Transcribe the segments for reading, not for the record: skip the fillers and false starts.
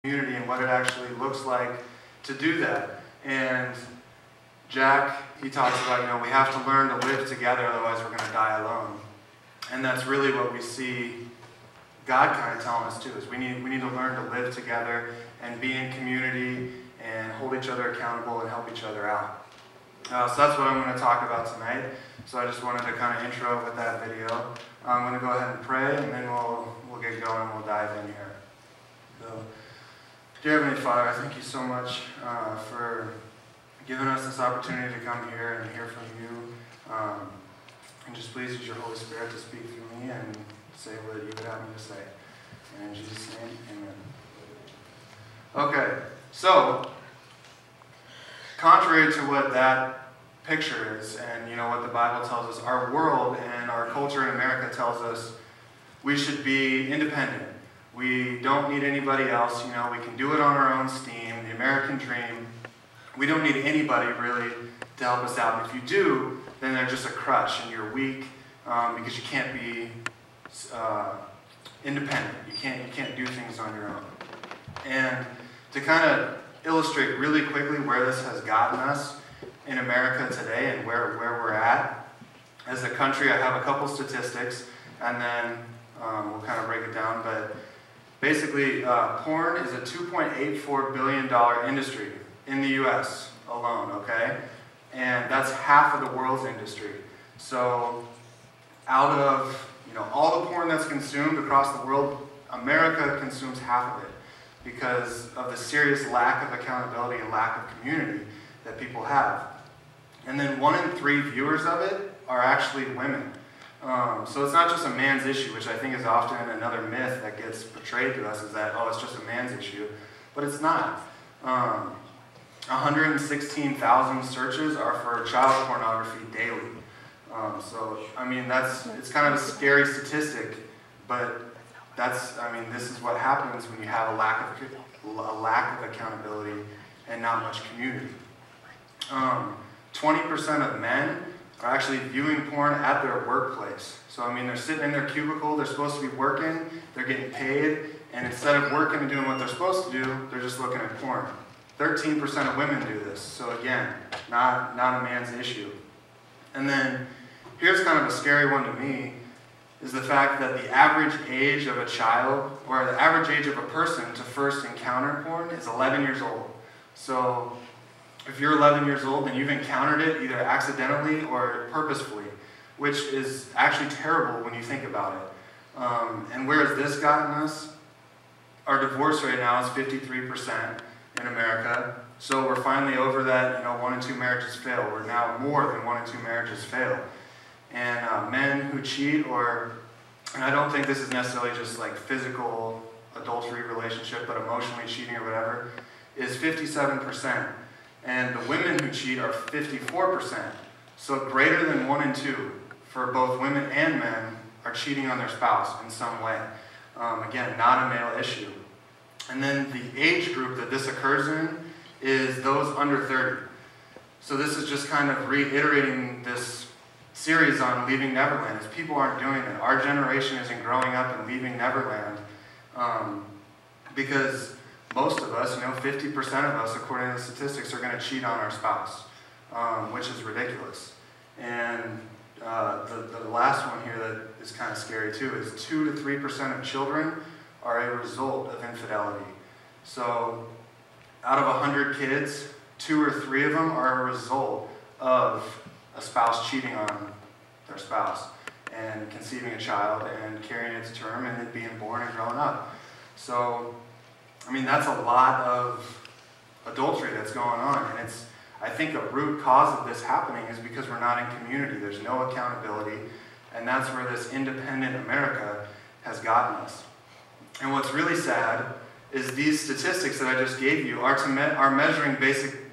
community and what it actually looks like to do that. And Jack, he talks about, we have to learn to live together, otherwise we're going to die alone. And that's really what we see God kind of telling us too, is we need to learn to live together and be in community and hold each other accountable and help each other out. So that's what I'm going to talk about tonight. So I just wanted to kind of intro with that video. I'm going to go ahead and pray, and then we'll get going and we'll dive in here. So, dear Heavenly Father, I thank you so much for giving us this opportunity to come here and hear from you. And just please use your Holy Spirit to speak through me and say what you would have me to say. And in Jesus' name, amen. Okay, so contrary to what that picture is, and what the Bible tells us, our world and our culture in America tells us we should be independent. We don't need anybody else. We can do it on our own steam. The American dream. We don't need anybody really to help us out. And if you do, then they're just a crutch, and you're weak because you can't be independent. You can't do things on your own. And to kind of illustrate really quickly where this has gotten us in America today and where we're at as a country, I have a couple statistics, and then we'll kind of break it down. But basically, porn is a $2.84 billion industry in the U.S. alone, okay? And that's half of the world's industry. So out of all the porn that's consumed across the world, America consumes half of it because of the serious lack of accountability and lack of community that people have. And then 1 in 3 viewers of it are actually women. So it's not just a man's issue, which I think is often another myth that gets portrayed to us, is that, it's just a man's issue. But it's not. 116,000 searches are for child pornography daily. It's kind of a scary statistic, but this is what happens when you have a lack of accountability and not much community. 20% of men are actually viewing porn at their workplace. So they're sitting in their cubicle, they're supposed to be working, they're getting paid, and instead of working and doing what they're supposed to do, they're just looking at porn. 13% of women do this. So again, not a man's issue. And then here's kind of a scary one to me, is the fact that the average age of a child, or the average age of a person to first encounter porn is 11 years old. So if you're 11 years old, then you've encountered it either accidentally or purposefully, which is actually terrible when you think about it. And where has this gotten us? Our divorce rate now is 53% in America. So we're finally over that, 1 in 2 marriages fail. We're now more than 1 in 2 marriages fail. And men who cheat, and I don't think this is necessarily just like physical adultery relationship, but emotionally cheating or whatever, is 57%. And the women who cheat are 54%. So greater than 1 in 2 for both women and men are cheating on their spouse in some way. Again, not a male issue. And then the age group that this occurs in is those under 30. So this is just kind of reiterating this series on leaving Neverland, is people aren't doing it. Our generation isn't growing up and leaving Neverland because most of us, 50% of us, according to the statistics, are going to cheat on our spouse, which is ridiculous. And the last one here that is kind of scary too is 2 to 3% of children are a result of infidelity. So out of 100 kids, 2 or 3 of them are a result of a spouse cheating on their spouse and conceiving a child and carrying it to term and it being born and growing up. So that's a lot of adultery that's going on, and I think a root cause of this happening is because we're not in community. There's no accountability, and that's where this independent America has gotten us. And what's really sad is these statistics that I just gave you are measuring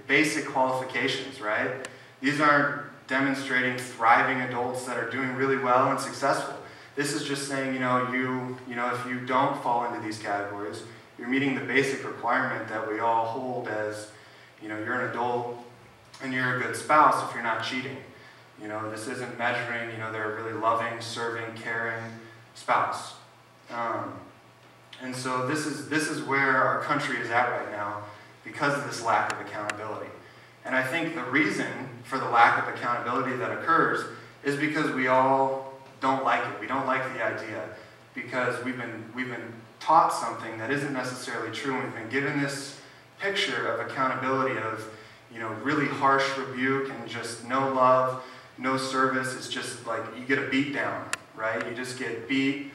basic qualifications, right? These aren't demonstrating thriving adults that are doing really well and successful. This is just saying, if you don't fall into these categories, you're meeting the basic requirement that we all hold as, you're an adult and you're a good spouse if you're not cheating. This isn't measuring, they're a really loving, serving, caring spouse. And so this is where our country is at right now because of this lack of accountability. And I think the reason for the lack of accountability that occurs is because we all don't like it. We don't like the idea because we've been taught something that isn't necessarily true, and we've been given this picture of accountability of, really harsh rebuke and just no love, no service. It's just like you get a beat down, right? You just get beat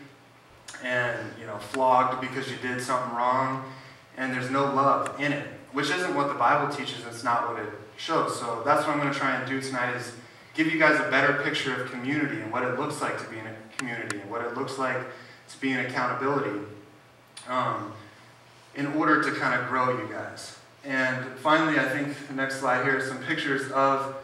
and, flogged because you did something wrong, and there's no love in it, which isn't what the Bible teaches. It's not what it shows. So that's what I'm going to try and do tonight, is give you guys a better picture of community and what it looks like to be in a community and what it looks like to be in accountability, in order to kind of grow you guys. And finally, I think the next slide here is some pictures of,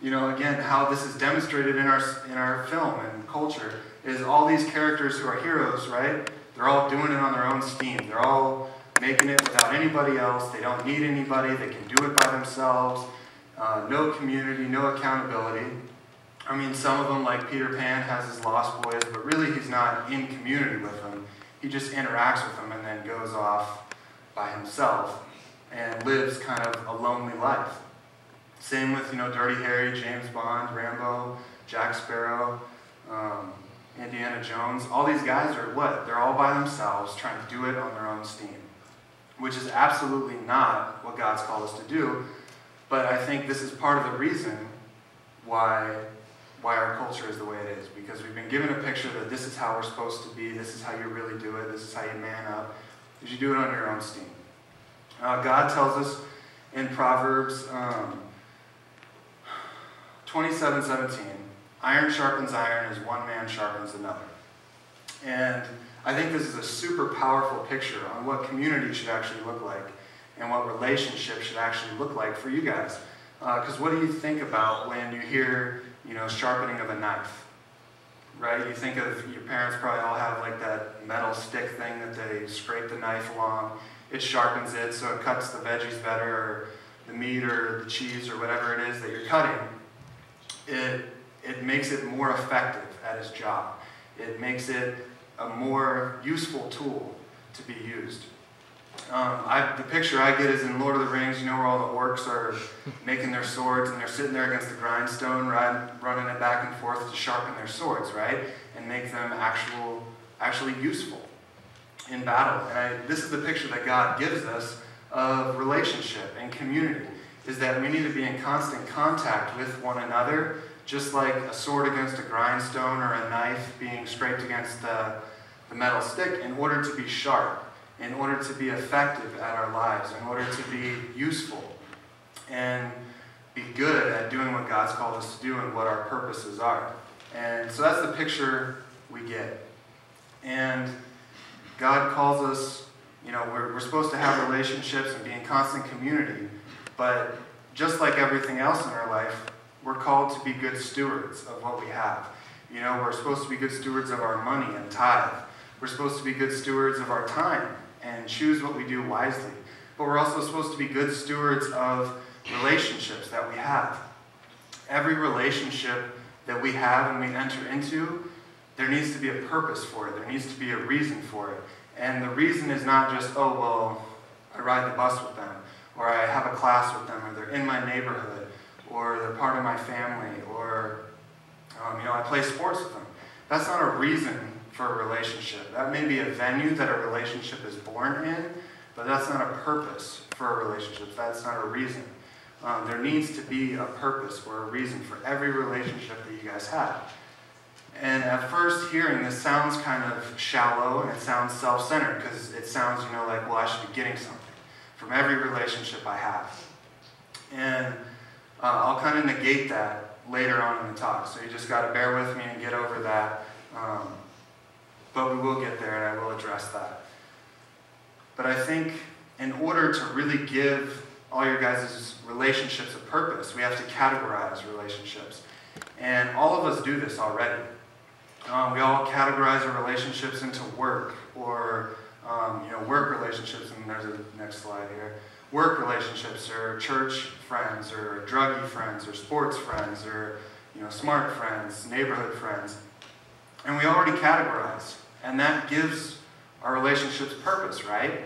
again, how this is demonstrated in our film and culture, is all these characters who are heroes, right? They're all doing it on their own steam. They're all making it without anybody else. They don't need anybody. They can do it by themselves. No community, no accountability. I mean, some of them, like Peter Pan, has his lost boys, but really he's not in community with them. He just interacts with them and then goes off by himself and lives kind of a lonely life. Same with, Dirty Harry, James Bond, Rambo, Jack Sparrow, Indiana Jones. All these guys are what? They're all by themselves trying to do it on their own steam, which is absolutely not what God's called us to do. But I think this is part of the reason why our culture is the way it is, because we've been given a picture that this is how we're supposed to be, this is how you really do it, this is how you man up, is you do it on your own steam. God tells us in Proverbs 27:17, iron sharpens iron as one man sharpens another. And I think this is a super powerful picture on what community should actually look like and what relationships should actually look like for you guys. Because what do you think about when you hear, sharpening of a knife? Right? You think of, your parents probably all have like that metal stick thing that they scrape the knife along. It sharpens it so it cuts the veggies better, or the meat or the cheese or whatever it is that you're cutting. It makes it more effective at its job. It makes it a more useful tool to be used. The picture I get is in Lord of the Rings, where all the orcs are making their swords and they're sitting there against the grindstone, running it back and forth to sharpen their swords, right? And make them actually useful in battle. And this is the picture that God gives us of relationship and community, is that we need to be in constant contact with one another, just like a sword against a grindstone or a knife being scraped against the metal stick, in order to be sharp, in order to be effective at our lives, in order to be useful and be good at doing what God's called us to do and what our purposes are. And so that's the picture we get. And God calls us, we're supposed to have relationships and be in constant community, but just like everything else in our life, we're called to be good stewards of what we have. We're supposed to be good stewards of our money and tithe. We're supposed to be good stewards of our time and choose what we do wisely. But we're also supposed to be good stewards of relationships that we have. Every relationship that we have and we enter into, there needs to be a purpose for it. There needs to be a reason for it. And the reason is not just, I ride the bus with them, or I have a class with them, or they're in my neighborhood, or they're part of my family, or I play sports with them. That's not a reason for a relationship. That may be a venue that a relationship is born in, but that's not a purpose for a relationship. That's not a reason. There needs to be a purpose or a reason for every relationship that you guys have. And at first hearing this sounds kind of shallow, and it sounds self-centered, because it sounds, like, I should be getting something from every relationship I have. And I'll kind of negate that later on in the talk, so you just got to bear with me and get over that. But we will get there, and I will address that. But I think in order to really give all your guys' relationships a purpose, we have to categorize relationships. And all of us do this already. We all categorize our relationships into work, or work relationships, and there's a next slide here. Work relationships, or church friends, or druggy friends, or sports friends, or smart friends, neighborhood friends. And we already categorize, and that gives are relationships purpose, right?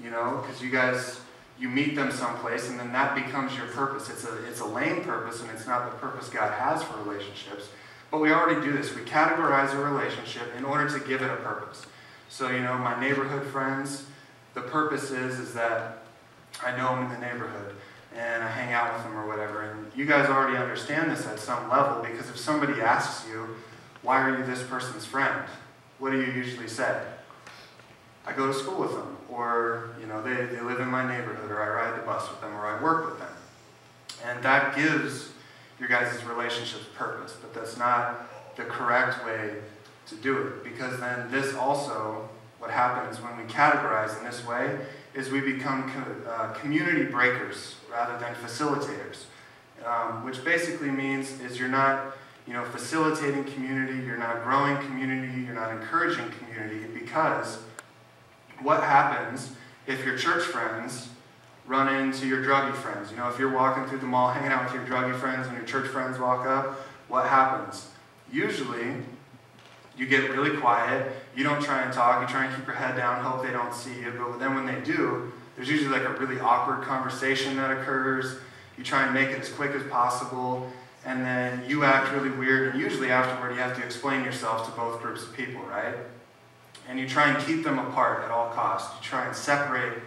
You know, because you meet them someplace, and then that becomes your purpose. It's a lame purpose, and it's not the purpose God has for relationships. But we already do this. We categorize a relationship in order to give it a purpose. So, you know, my neighborhood friends, the purpose is that I know them in the neighborhood, and I hang out with them or whatever. And you guys already understand this at some level, because if somebody asks you, why are you this person's friend? What do you usually say? I go to school with them, or, you know, they live in my neighborhood, or I ride the bus with them, or I work with them. And that gives your guys' relationships purpose, but that's not the correct way to do it, because then this also, what happens when we categorize in this way, is we become community breakers rather than facilitators, which basically means is you're not, you know, facilitating community, you're not growing community, you're not encouraging community, because what happens if your church friends run into your druggy friends? You know, if you're walking through the mall hanging out with your druggy friends and your church friends walk up, what happens? Usually, you get really quiet, you don't try and talk, you try and keep your head down, hope they don't see you, but then when they do, there's usually like a really awkward conversation that occurs. You try and make it as quick as possible, and then you act really weird, and usually afterward you have to explain yourself to both groups of people, right? And you try and keep them apart at all costs. You try and separate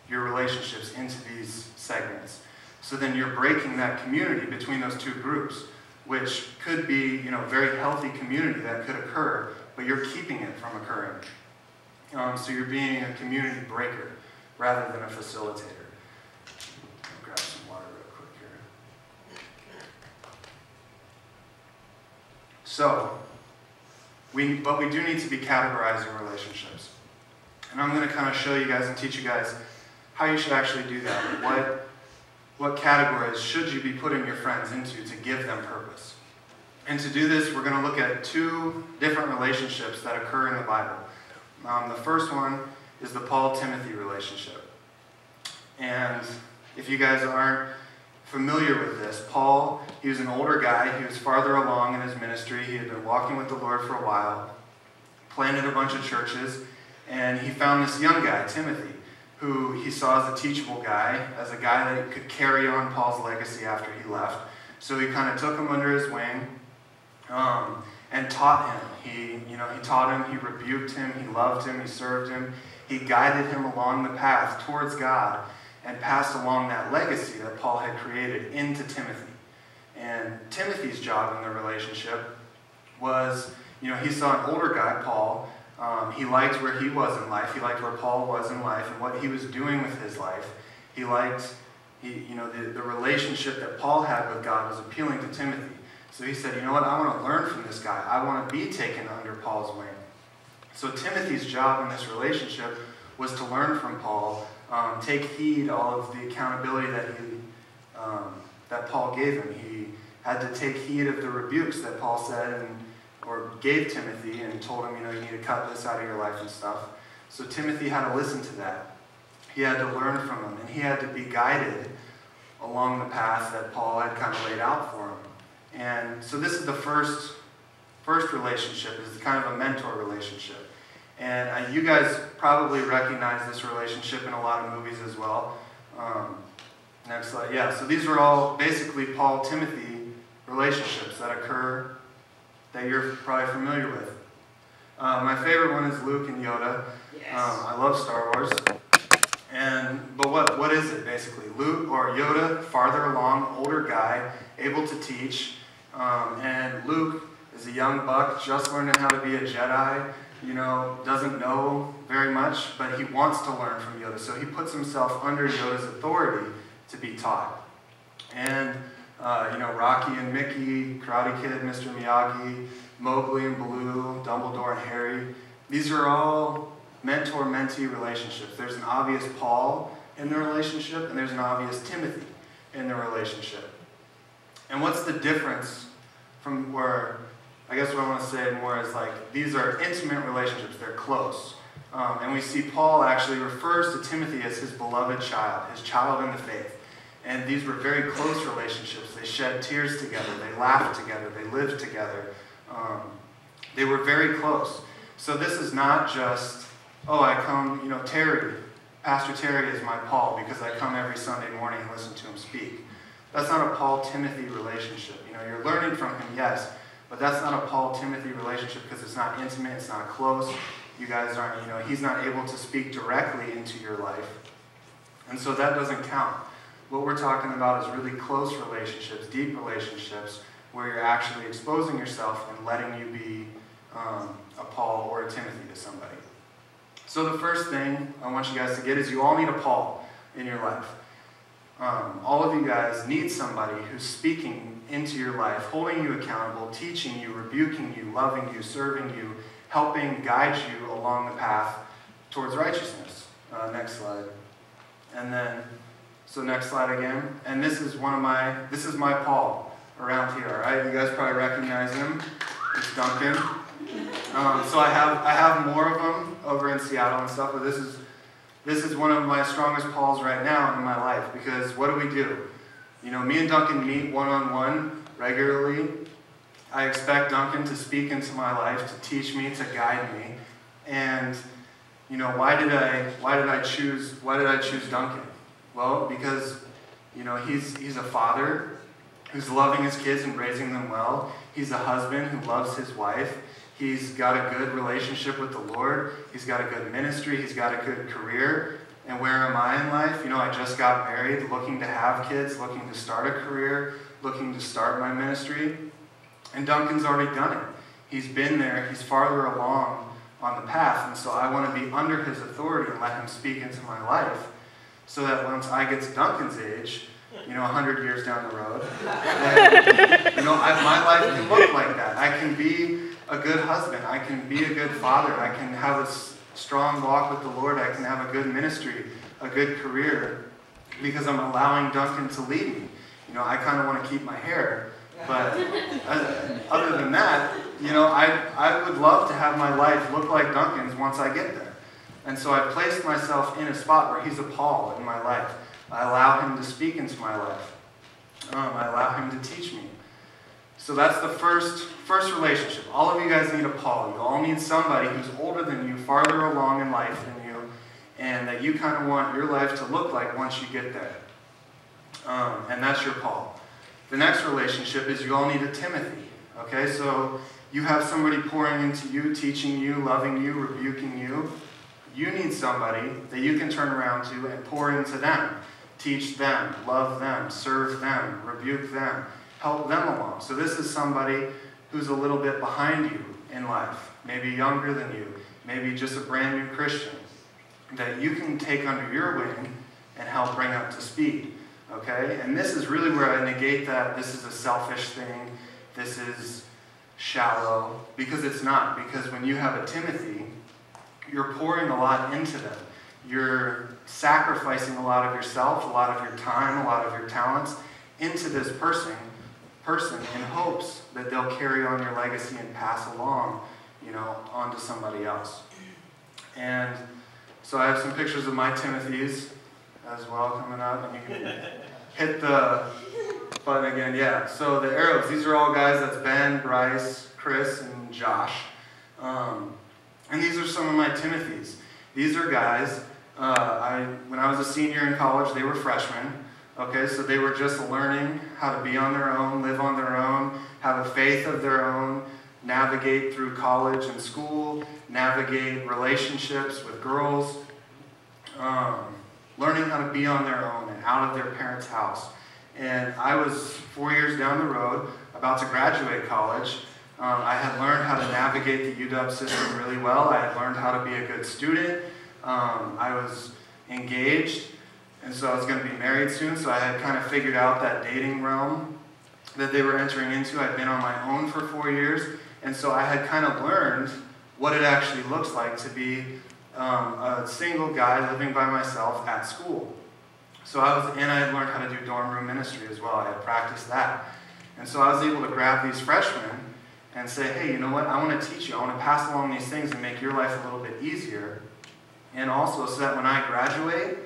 your relationships into these segments. So then you're breaking that community between those two groups, which could be, you know, very healthy community that could occur, but you're keeping it from occurring. So you're being a community breaker rather than a facilitator. I'll grab some water real quick here. So, but we do need to be categorizing relationships. And I'm going to kind of show you guys and teach you guys how you should actually do that. What categories should you be putting your friends into to give them purpose? And to do this, we're going to look at two different relationships that occur in the Bible. The first one is the Paul-Timothy relationship. And if you guys aren't familiar with this, Paul, he was an older guy. He was farther along in his ministry. He had been walking with the Lord for a while, planted a bunch of churches, and he found this young guy, Timothy, who he saw as a teachable guy, as a guy that could carry on Paul's legacy after he left. So he kind of took him under his wing and taught him. He taught him, he rebuked him, he loved him, he served him. He guided him along the path towards God and passed along that legacy that Paul had created into Timothy. And Timothy's job in the relationship was, he saw an older guy, Paul. He liked where he was in life. He liked where Paul was in life and what he was doing with his life. He liked, the relationship that Paul had with God was appealing to Timothy. So he said, you know what, I want to learn from this guy. I want to be taken under Paul's wing. So Timothy's job in this relationship was to learn from Paul, take heed all of the accountability that Paul gave him. He had to take heed of the rebukes that Paul said or gave Timothy and told him, you need to cut this out of your life and stuff. So Timothy had to listen to that. He had to learn from him, and he had to be guided along the path that Paul had kind of laid out for him. And so this is the first relationship, is kind of a mentor relationship. And you guys probably recognize this relationship in a lot of movies as well. Next slide. Yeah, so these are all basically Paul-Timothy relationships that occur that you're probably familiar with. My favorite one is Luke and Yoda. Yes. I love Star Wars. But what is it basically? Luke or Yoda, farther along, older guy, able to teach. And Luke is a young buck, just learning how to be a Jedi. Doesn't know very much, but he wants to learn from Yoda. So he puts himself under Yoda's authority to be taught. And Rocky and Mickey, Karate Kid, Mr. Miyagi, Mowgli and Baloo, Dumbledore and Harry. These are all mentor-mentee relationships. There's an obvious Paul in the relationship, and there's an obvious Timothy in the relationship. And what's the difference from where, I guess what I want to say more is these are intimate relationships. They're close. And we see Paul actually refers to Timothy as his beloved child, his child in the faith. And these were very close relationships. They shed tears together. They laughed together. They lived together. They were very close. So this is not just oh, I come, Terry, Pastor Terry is my Paul because I come every Sunday morning and listen to him speak. That's not a Paul-Timothy relationship. You're learning from him, yes, but that's not a Paul-Timothy relationship because it's not intimate, it's not close. You guys aren't, he's not able to speak directly into your life. And so that doesn't count. What we're talking about is really close relationships, deep relationships, where you're actually exposing yourself and letting you be a Paul or a Timothy to somebody. So the first thing I want you guys to get is you all need a Paul in your life. All of you guys need somebody who's speaking into your life, holding you accountable, teaching you, rebuking you, loving you, serving you, helping guide you along the path towards righteousness. Next slide. And then, so next slide again. And this is my Paul around here, all right? You guys probably recognize him. It's Duncan. So I have more of them over in Seattle and stuff, but this is one of my strongest Pauls right now in my life, because what do? Me and Duncan meet one-on-one regularly. I expect Duncan to speak into my life, to teach me, to guide me. And why did I choose Duncan? Well, because he's a father who's loving his kids and raising them well. He's a husband who loves his wife. He's got a good relationship with the Lord. He's got a good ministry. He's got a good career. And where am I in life? I just got married, looking to have kids, looking to start a career, looking to start my ministry. And Duncan's already done it. He's been there. He's farther along on the path. And so I want to be under his authority and let him speak into my life, so that once I get to Duncan's age, 100 years down the road, then, my life can look like that. I can be a good husband. I can be a good father. I can have a strong walk with the Lord. I can have a good ministry, a good career, because I'm allowing Duncan to lead me. I kind of want to keep my hair, but other than that, I would love to have my life look like Duncan's once I get there. And so I placed myself in a spot where he's a Paul in my life. I allow him to speak into my life. I allow him to teach me. So that's the first relationship. All of you guys need a Paul. You all need somebody who's older than you, farther along in life than you, and that you kind of want your life to look like once you get there. And that's your Paul. The next relationship is you all need a Timothy. Okay, so you have somebody pouring into you, teaching you, loving you, rebuking you. You need somebody that you can turn around to and pour into them. Teach them, love them, serve them, rebuke them, help them along. So this is somebody who's a little bit behind you in life, maybe younger than you, maybe just a brand new Christian, that you can take under your wing and help bring up to speed. Okay? And this is really where I negate that this is a selfish thing, this is shallow, because it's not. Because when you have a Timothy, you're pouring a lot into them. You're sacrificing a lot of yourself, a lot of your time, a lot of your talents into this person in hopes that they'll carry on your legacy and pass along, onto somebody else. And so I have some pictures of my Timothys as well coming up, and you can hit the button again. Yeah, so the arrows, these are all guys, that's Ben, Bryce, Chris, and Josh. And these are some of my Timothys. These are guys, when I was a senior in college, they were freshmen. Okay, so they were just learning how to be on their own, live on their own, have a faith of their own, navigate through college and school, navigate relationships with girls, learning how to be on their own and out of their parents' house. And I was 4 years down the road, about to graduate college. I had learned how to navigate the UW system really well. I had learned how to be a good student. I was engaged, and so I was going to be married soon, so I had kind of figured out that dating realm that they were entering into. I'd been on my own for 4 years, and so I had kind of learned what it actually looks like to be a single guy living by myself at school. So I had learned how to do dorm room ministry as well. I had practiced that. And so I was able to grab these freshmen and say, hey, you know what? I want to teach you. I want to pass along these things and make your life a little bit easier. And also so that when I graduate,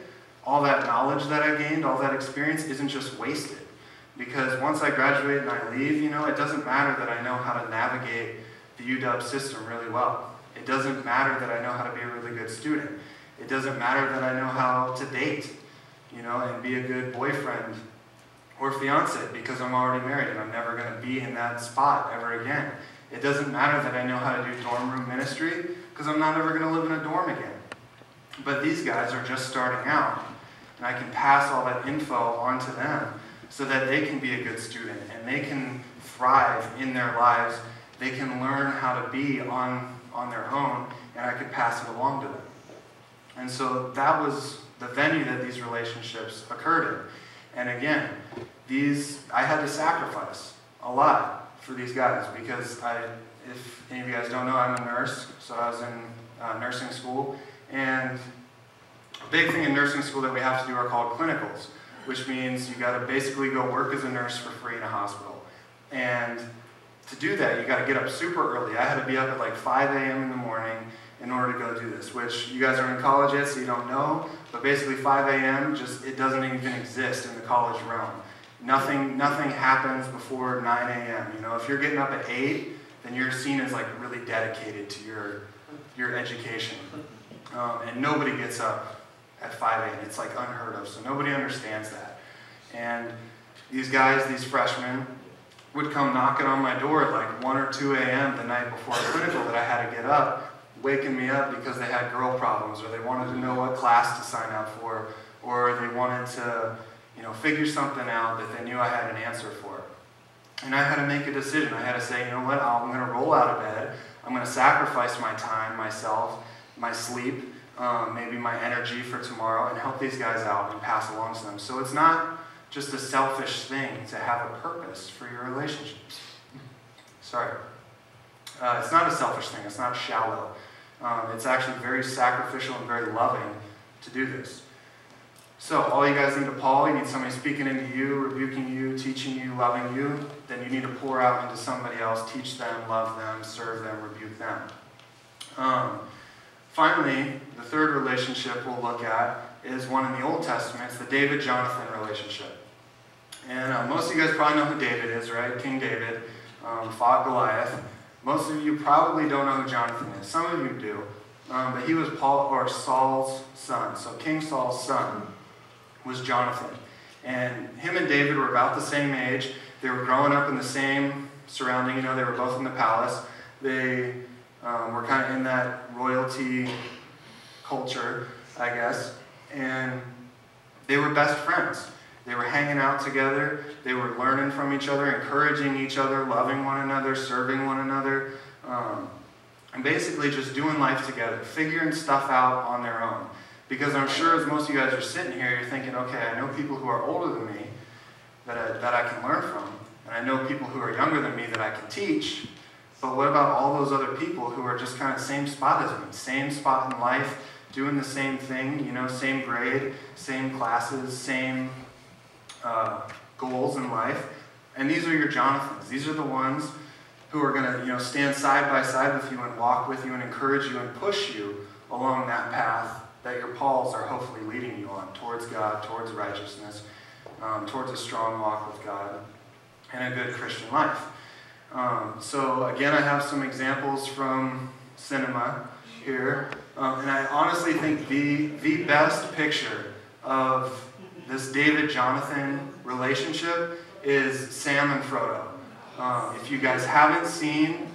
all that knowledge that I gained, all that experience isn't just wasted. Because once I graduate and I leave, it doesn't matter that I know how to navigate the UW system really well. It It doesn't matter that I know how to be a really good student. It doesn't matter that I know how to date, and be a good boyfriend or fiance because I'm already married and I'm never going to be in that spot ever again. It doesn't matter that I know how to do dorm room ministry because I'm not ever going to live in a dorm again. But these guys are just starting out, and I can pass all that info on to them so that they can be a good student and they can thrive in their lives. They can learn how to be on their own, and I could pass it along to them. And so that was the venue that these relationships occurred in. And again, I had to sacrifice a lot for these guys because if any of you guys don't know, I'm a nurse, so I was in nursing school. And a big thing in nursing school that we have to do are called clinicals, which means you got to basically go work as a nurse for free in a hospital. And to do that, you got to get up super early. I had to be up at like 5 a.m. in the morning in order to go do this, which you guys are in college yet, so you don't know, but basically 5 a.m. it doesn't even exist in the college realm. Nothing happens before 9 a.m. If you're getting up at 8, then you're seen as like really dedicated to your education. And nobody gets up at 5 a.m. It's like unheard of, so nobody understands that. And these guys, these freshmen, would come knocking on my door at like 1 or 2 a.m. the night before a clinical that I had to get up, waking me up because they had girl problems, or they wanted to know what class to sign up for, or they wanted to, figure something out that they knew I had an answer for. And I had to make a decision. I had to say, you know what, I'm going to roll out of bed. I'm going to sacrifice my time, myself, my sleep, maybe my energy for tomorrow, and help these guys out and pass along to them. So it's not just a selfish thing to have a purpose for your relationships. Sorry. It's not a selfish thing. It's not shallow. It's actually very sacrificial and very loving to do this. So all you guys need to Paul, you need somebody speaking into you, rebuking you, teaching you, loving you. Then you need to pour out into somebody else, teach them, love them, serve them, rebuke them. Finally, the third relationship we'll look at is one in the Old Testament. It's the David-Jonathan relationship. And most of you guys probably know who David is, right? King David fought Goliath. Most of you probably don't know who Jonathan is. Some of you do. But he was Saul's son. So King Saul's son was Jonathan. And him and David were about the same age. They were growing up in the same surrounding. They were both in the palace. They were kind of in that royalty culture, I guess. And they were best friends. They were hanging out together. They were learning from each other, encouraging each other, loving one another, serving one another, and basically just doing life together, figuring stuff out on their own. Because I'm sure as most of you guys are sitting here, you're thinking, okay, I know people who are older than me that I can learn from, and I know people who are younger than me that I can teach, but what about all those other people who are just kind of same spot as me, same spot in life, doing the same thing, same grade, same classes, same goals in life? And these are your Jonathans. These are the ones who are going to, stand side by side with you and walk with you and encourage you and push you along that path that your Pauls are hopefully leading you on, towards God, towards righteousness, towards a strong walk with God, and a good Christian life. So again, I have some examples from cinema here, and I honestly think the best picture of this David-Jonathan relationship is Sam and Frodo. If you guys haven't seen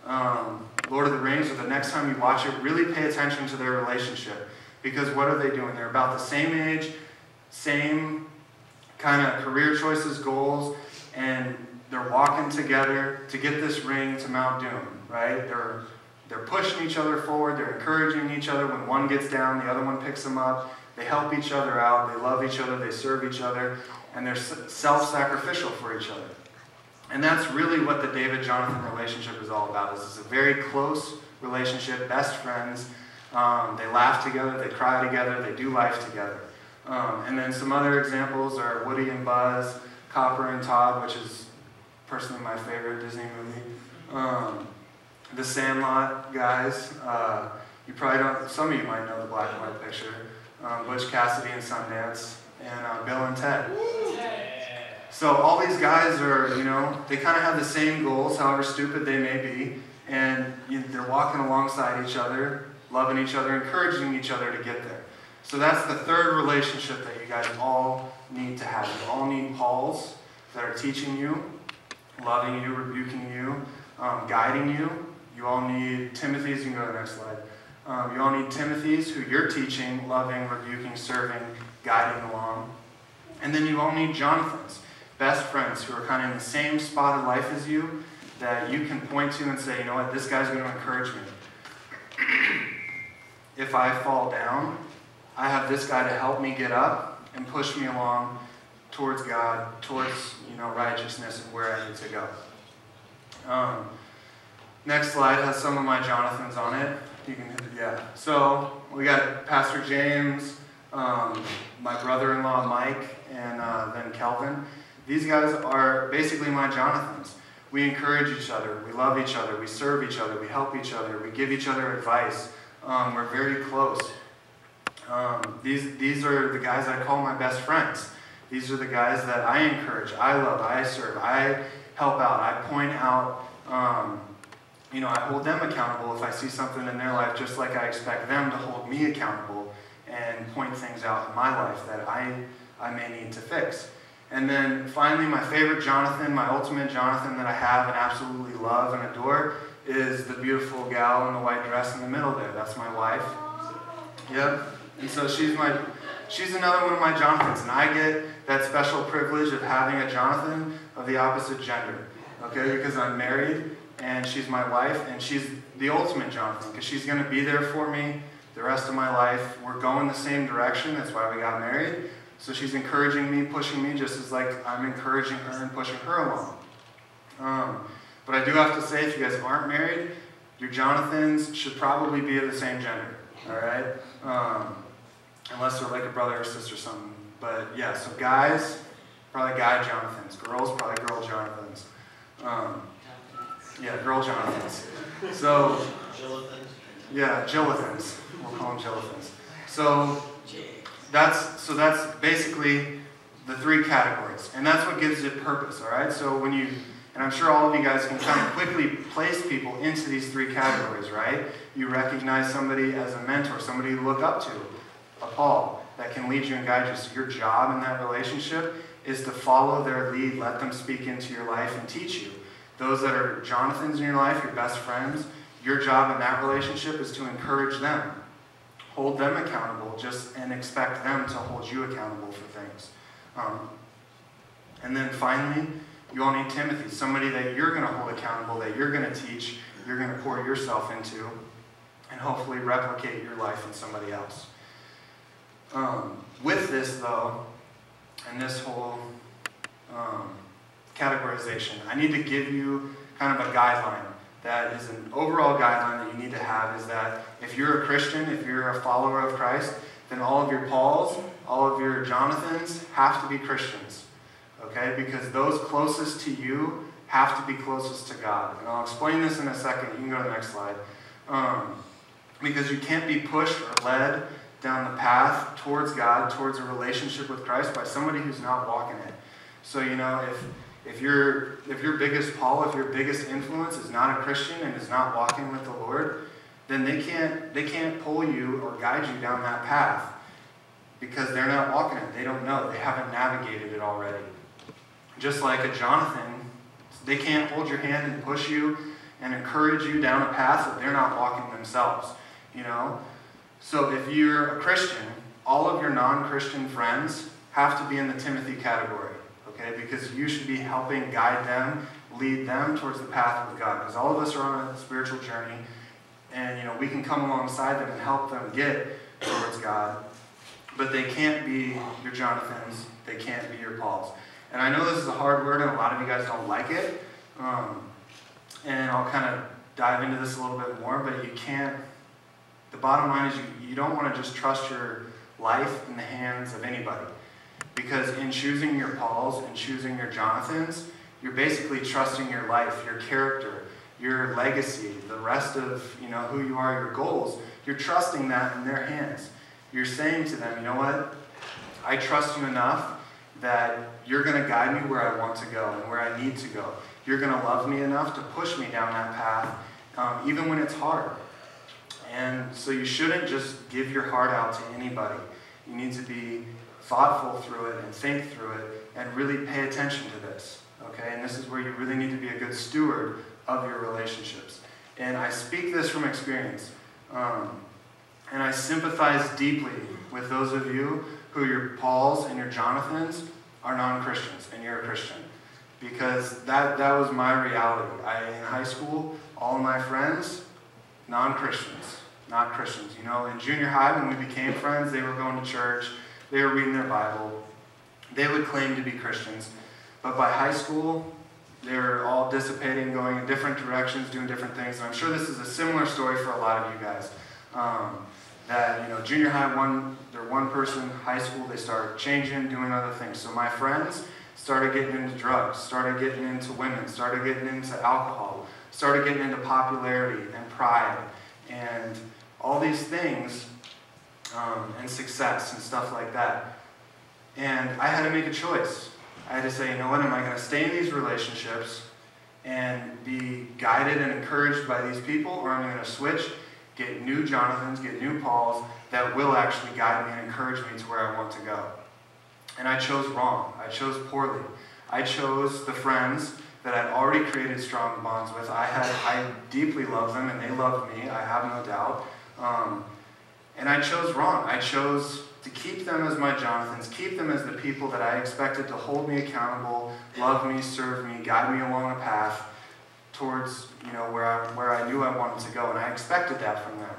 Lord of the Rings, or the next time you watch it, really pay attention to their relationship. Because what are they doing? They're about the same age, same kind of career choices, goals, and they're walking together to get this ring to Mount Doom, right? They're pushing each other forward, they're encouraging each other. When one gets down, the other one picks them up. They help each other out, they love each other, they serve each other, and they're self-sacrificial for each other. And that's really what the David-Jonathan relationship is all about. It's a very close relationship, best friends. They laugh together, they cry together, they do life together. And then some other examples are Woody and Buzz, Copper and Todd, which is personally my favorite Disney movie. The Sandlot guys, you probably don't, some of you might know the black and white picture. Butch Cassidy and Sundance, and Bill and Ted. So all these guys are, they kind of have the same goals, however stupid they may be, And they're walking alongside each other, loving each other, encouraging each other to get there. So that's the third relationship that you guys all need to have. You all need Pauls that are teaching you, loving you, rebuking you, guiding you. You all need Timothys. You can go to the next slide. You all need Timothys who you're teaching, loving, rebuking, serving, guiding along. And then you all need Jonathans, best friends who are kind of in the same spot of life as you, that you can point to and say, you know what, this guy's going to encourage me. If I fall down, I have this guy to help me get up and push me along towards God, towards righteousness and where I need to go. Next slide has some of my Jonathans on it. You can hit it, yeah. So we got Pastor James, my brother-in-law Mike, and then Kelvin. These guys are basically my Jonathans. We encourage each other, we love each other, we serve each other, we help each other, we give each other advice. We're very close. These are the guys I call my best friends. These are the guys that I encourage, I love, I serve, I help out, I point out, I hold them accountable if I see something in their life, just like I expect them to hold me accountable and point things out in my life that I may need to fix. And then finally, my favorite Jonathan, my ultimate Jonathan that I have and absolutely love and adore is the beautiful gal in the white dress in the middle there. That's my wife. Yep. And so she's another one of my Jonathans, and I get that special privilege of having a Jonathan of the opposite gender, okay? Because I'm married, and she's my wife, and she's the ultimate Jonathan, because she's going to be there for me the rest of my life. We're going the same direction. That's why we got married. So she's encouraging me, pushing me, just as like I'm encouraging her and pushing her along. But I do have to say, if you guys aren't married, your Jonathans should probably be of the same gender, all right? Unless they're like a brother or sister or something. But yeah, so guys, probably guy Jonathans. Girls, probably girl Jonathans. Yeah, girl Jonathans. So, yeah, Jillathans. We'll call them Jillathans. So that's basically the three categories. And that's what gives it purpose, all right? So when and I'm sure all of you guys can kind of quickly place people into these three categories, right? You recognize somebody as a mentor, somebody you look up to, a Paul, that can lead you and guide you. So your job in that relationship is to follow their lead, let them speak into your life and teach you. Those that are Jonathans in your life, your best friends, your job in that relationship is to encourage them. Hold them accountable, and expect them to hold you accountable for things. And then finally, you all need Timothy, somebody that you're going to hold accountable, that you're going to teach, you're going to pour yourself into, and hopefully replicate your life in somebody else. With this, though, and this whole categorization, I need to give you kind of a guideline. That is an overall guideline that you need to have, is that if you're a Christian, if you're a follower of Christ, then all of your Pauls, all of your Jonathans have to be Christians. Okay? Because those closest to you have to be closest to God. And I'll explain this in a second. You can go to the next slide. Because you can't be pushed or led down the path towards God, towards a relationship with Christ by somebody who's not walking it. So, if your biggest Paul, if your biggest influence is not a Christian and is not walking with the Lord, then they can't pull you or guide you down that path because they're not walking it. They don't know. They haven't navigated it already. Just like a Jonathan, they can't hold your hand and push you and encourage you down a path that they're not walking themselves. So if you're a Christian, all of your non-Christian friends have to be in the Timothy category. Okay, because you should be helping guide them, lead them towards the path with God. Because all of us are on a spiritual journey, and we can come alongside them and help them get towards God. But they can't be your Jonathans. They can't be your Pauls. And I know this is a hard word, and a lot of you guys don't like it. And I'll kind of dive into this a little bit more. But you can't. The bottom line is you don't want to just trust your life in the hands of anybody. Because in choosing your Pauls and choosing your Jonathans, you're basically trusting your life, your character, your legacy, the rest of who you are, your goals. You're trusting that in their hands. You're saying to them, you know what? I trust you enough that you're going to guide me where I want to go and where I need to go. You're going to love me enough to push me down that path even when it's hard. And so you shouldn't just give your heart out to anybody. You need to be thoughtful through it and think through it and really pay attention to this, okay? And this is where you really need to be a good steward of your relationships. And I speak this from experience. And I sympathize deeply with those of you who your Pauls and your Jonathans are non-Christians and you're a Christian. Because that was my reality. In high school, all of my friends, non-Christians, not Christians. You know, in junior high when we became friends, they were going to church, they were reading their Bible, they would claim to be Christians. But by high school, they were all dissipating, going in different directions, doing different things. And I'm sure this is a similar story for a lot of you guys. That, you know, junior high, they're one person, high school, they start changing, doing other things. So my friends started getting into drugs, started getting into women, started getting into alcohol, started getting into popularity and pride and all these things, and success and stuff like that. And I had to make a choice. I had to say, you know what, am I going to stay in these relationships and be guided and encouraged by these people, or am I going to switch, get new Jonathans, get new Pauls that will actually guide me and encourage me to where I want to go? And I chose wrong. I chose poorly. I chose the friends that I'd already created strong bonds with. I deeply love them and they loved me, I have no doubt. And I chose wrong. I chose to keep them as my Jonathans, keep them as the people that I expected to hold me accountable, love me, serve me, guide me along a path towards, you know, where I knew I wanted to go, and I expected that from them.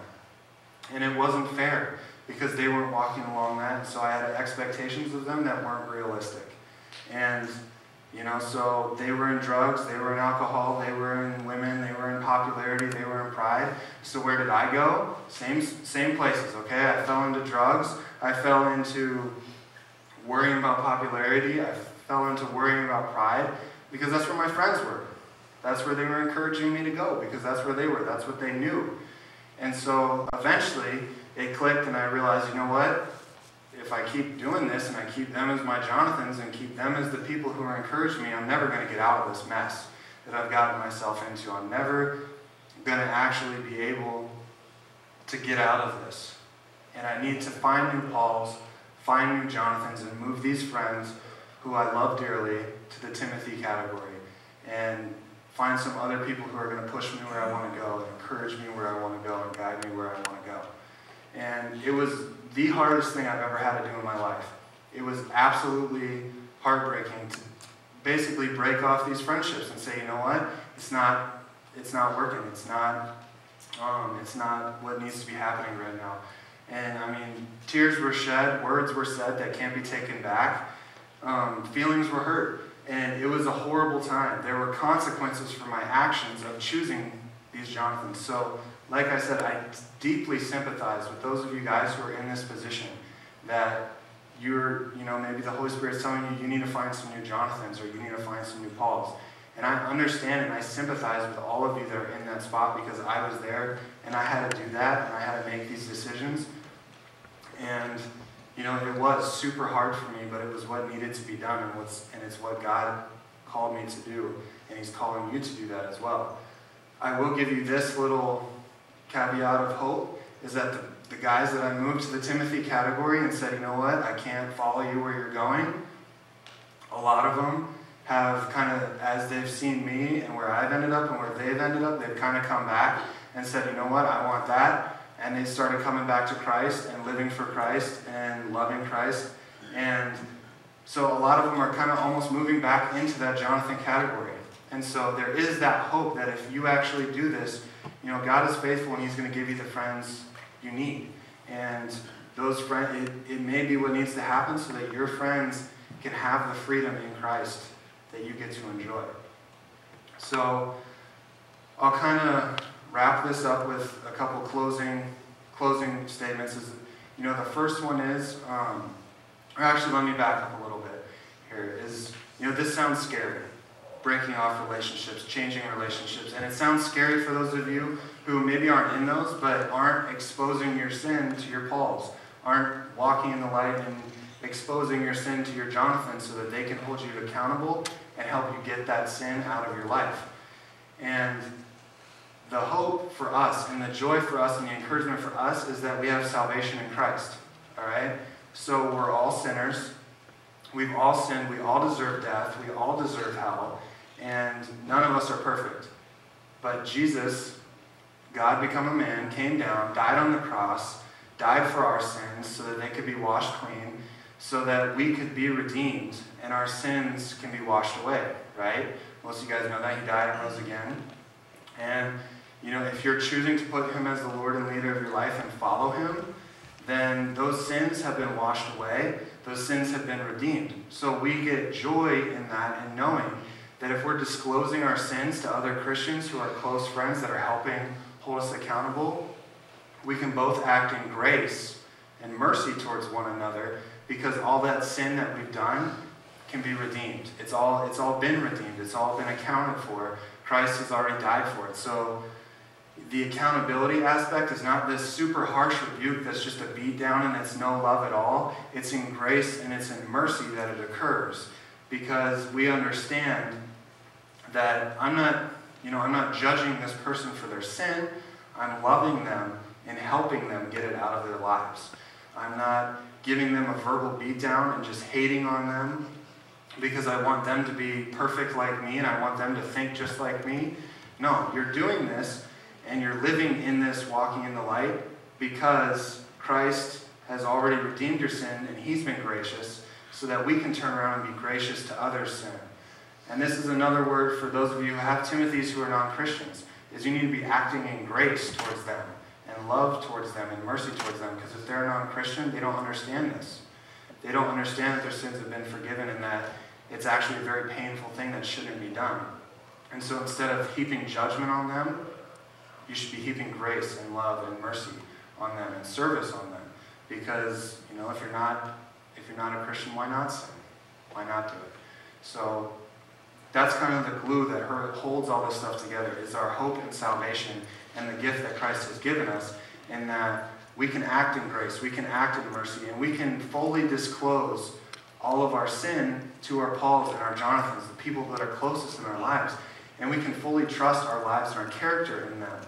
And it wasn't fair because they weren't walking along that, so I had expectations of them that weren't realistic. And, you know, so they were in drugs, they were in alcohol, they were in women, they were in popularity, they were in pride. So where did I go? Same places, okay? I fell into drugs, I fell into worrying about popularity, I fell into worrying about pride, because that's where my friends were. That's where they were encouraging me to go, because that's where they were, that's what they knew. And so eventually it clicked and I realized, you know what? If I keep doing this and I keep them as my Jonathans and keep them as the people who are encouraging me, I'm never going to get out of this mess that I've gotten myself into. I'm never going to actually be able to get out of this. And I need to find new Pauls, find new Jonathans, and move these friends who I love dearly to the Timothy category. And find some other people who are going to push me where I want to go, and encourage me where I want to go, and guide me where I want to go. And it was the hardest thing I've ever had to do in my life. It was absolutely heartbreaking to basically break off these friendships and say, you know what, it's not working. It's not what needs to be happening right now. And I mean, tears were shed, words were said that can't be taken back, feelings were hurt. And it was a horrible time. There were consequences for my actions of choosing these Jonathans. So, like I said, I deeply sympathize with those of you guys who are in this position that maybe the Holy Spirit's telling you, you need to find some new Jonathans or you need to find some new Pauls. And I understand and I sympathize with all of you that are in that spot because I was there and I had to do that and I had to make these decisions. And you know, it was super hard for me, but it was what needed to be done, and it's what God called me to do, and He's calling you to do that as well. I will give you this little caveat of hope, is that the guys that I moved to the Timothy category and said, you know what, I can't follow you where you're going, a lot of them have kind of, as they've seen me and where I've ended up and where they've ended up, they've kind of come back and said, you know what, I want that. And they started coming back to Christ and living for Christ and loving Christ. And so a lot of them are kind of almost moving back into that Jonathan category. And so there is that hope that if you actually do this, you know, God is faithful and He's going to give you the friends you need. And those friends, it may be what needs to happen so that your friends can have the freedom in Christ that you get to enjoy. So I'll kind of wrap this up with a couple closing statements. You know, the first one is, or actually let me back up a little bit here, is, you know, this sounds scary, breaking off relationships, changing relationships, and it sounds scary for those of you who maybe aren't in those, but aren't exposing your sin to your Pauls, aren't walking in the light and exposing your sin to your Jonathan so that they can hold you accountable and help you get that sin out of your life. And the hope for us and the joy for us and the encouragement for us is that we have salvation in Christ. All right? So we're all sinners. We've all sinned. We all deserve death. We all deserve hell. And none of us are perfect. But Jesus, God become a man, came down, died on the cross, died for our sins so that they could be washed clean, so that we could be redeemed and our sins can be washed away, right? Most of you guys know that. He died and rose again. And, if you're choosing to put him as the Lord and leader of your life and follow him, then those sins have been washed away. Those sins have been redeemed. So we get joy in that and knowing that if we're disclosing our sins to other Christians who are close friends that are helping hold us accountable, we can both act in grace and mercy towards one another because all that sin that we've done can be redeemed. It's all been redeemed. It's all been accounted for. Christ has already died for it. So the accountability aspect is not this super harsh rebuke that's just a beat down and it's no love at all. It's in grace and it's in mercy that it occurs because we understand that I'm not judging this person for their sin. I'm loving them and helping them get it out of their lives. I'm not giving them a verbal beatdown and just hating on them because I want them to be perfect like me and I want them to think just like me. No, you're doing this and you're living in this, walking in the light, because Christ has already redeemed your sin and he's been gracious so that we can turn around and be gracious to others' sin. And this is another word for those of you who have Timothys who are non-Christians, is you need to be acting in grace towards them and love towards them and mercy towards them, because if they're non-Christian, they don't understand this. They don't understand that their sins have been forgiven and that it's actually a very painful thing that shouldn't be done. And so instead of heaping judgment on them, you should be heaping grace and love and mercy on them and service on them. Because, if you're not a Christian, why not sin? Why not do it? So that's kind of the glue that holds all this stuff together, is our hope and salvation and the gift that Christ has given us, in that we can act in grace, we can act in mercy, and we can fully disclose all of our sin to our Pauls and our Jonathans, the people that are closest in our lives. And we can fully trust our lives and our character in them.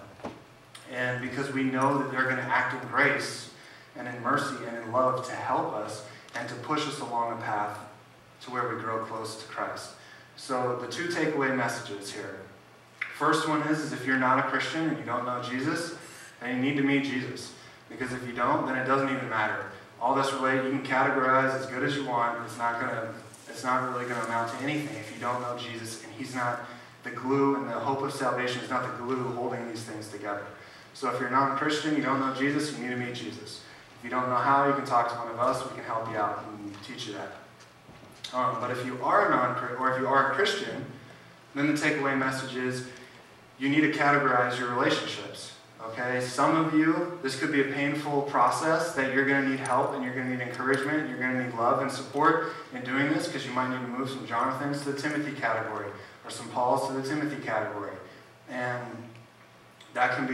And because we know that they're going to act in grace and in mercy and in love to help us and to push us along a path to where we grow close to Christ. So the two takeaway messages here. First one is if you're not a Christian and you don't know Jesus, then you need to meet Jesus. Because if you don't, then it doesn't even matter. All this really, you can categorize as good as you want. It's not really going to amount to anything if you don't know Jesus, and he's not the glue, and the hope of salvation is not the glue holding these things together. So if you're not a Christian, you don't know Jesus, you need to meet Jesus. If you don't know how, you can talk to one of us. We can help you out and teach you that. But if you are if you are a Christian, then the takeaway message is you need to categorize your relationships. Okay? Some of you, this could be a painful process that you're going to need help and you're going to need encouragement and you're going to need love and support in doing this, because you might need to move some Jonathans to the Timothy category or some Pauls to the Timothy category. And that can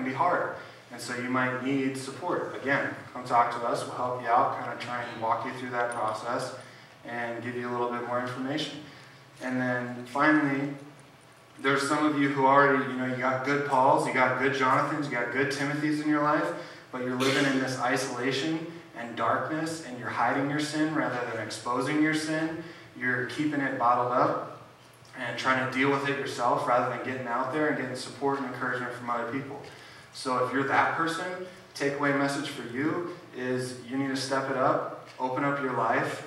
be hard. And so you might need support. Again, come talk to us. We'll help you out, kind of try and walk you through that process and give you a little bit more information. And then finally, there's some of you who already, you got good Pauls, you got good Jonathans, you got good Timothys in your life, but you're living in this isolation and darkness, and you're hiding your sin rather than exposing your sin. You're keeping it bottled up and trying to deal with it yourself rather than getting out there and getting support and encouragement from other people. So if you're that person, takeaway message for you is you need to step it up, open up your life,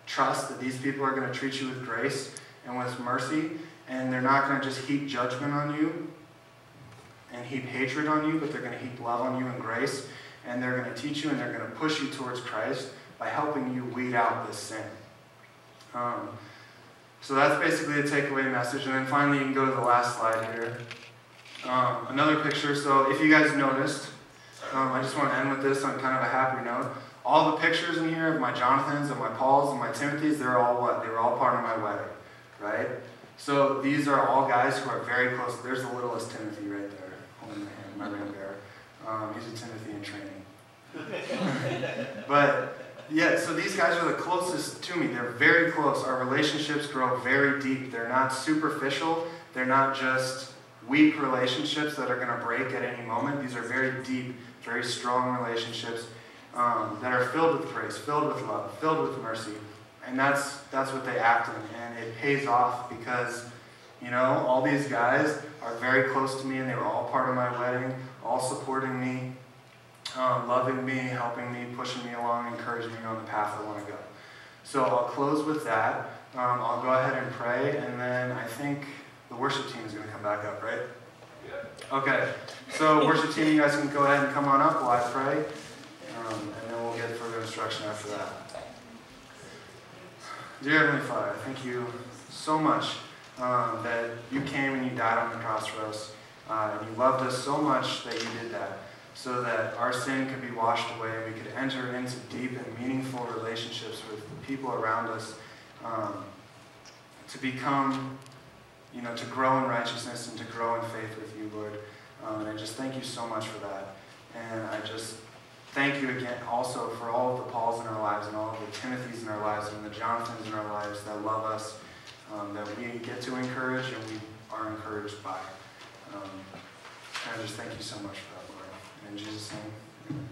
trust that these people are going to treat you with grace and with mercy, and they're not going to just heap judgment on you and heap hatred on you, but they're going to heap love on you and grace, and they're going to teach you and they're going to push you towards Christ by helping you weed out this sin. So that's basically the takeaway message. And then finally, you can go to the last slide here. Another picture. So if you guys noticed, I just want to end with this on kind of a happy note. All the pictures in here of my Jonathans and my Pauls and my Timothys, they're all what? They were all part of my wedding, right? So these are all guys who are very close. There's the littlest Timothy right there, holding my hand, my ring bearer. He's a Timothy in training. But yeah, so these guys are the closest to me. They're very close. Our relationships grow very deep. They're not superficial. They're not just weak relationships that are going to break at any moment. These are very deep, very strong relationships that are filled with grace, filled with love, filled with mercy. And that's what they act in, and it pays off because, you know, all these guys are very close to me, and they were all part of my wedding, all supporting me, loving me, helping me, pushing me along, encouraging me on the path I want to go. So I'll close with that. I'll go ahead and pray, and then I think the worship team is going to come back up, right? Yeah. Okay. So worship team, you guys can go ahead and come on up while I pray, and then we'll get further instruction after that. Dear Heavenly Father, thank you so much that you came and you died on the cross for us, and you loved us so much that you did that, so that our sin could be washed away and we could enter into deep and meaningful relationships with the people around us, to become, you know, to grow in righteousness and to grow in faith with you, Lord. And I just thank you so much for that. And I just thank you again also for all of the Pauls in our lives and all of the Timothys in our lives and the Jonathans in our lives that love us, that we get to encourage and we are encouraged by. And I just thank you so much for that, Lord. In Jesus' name, amen.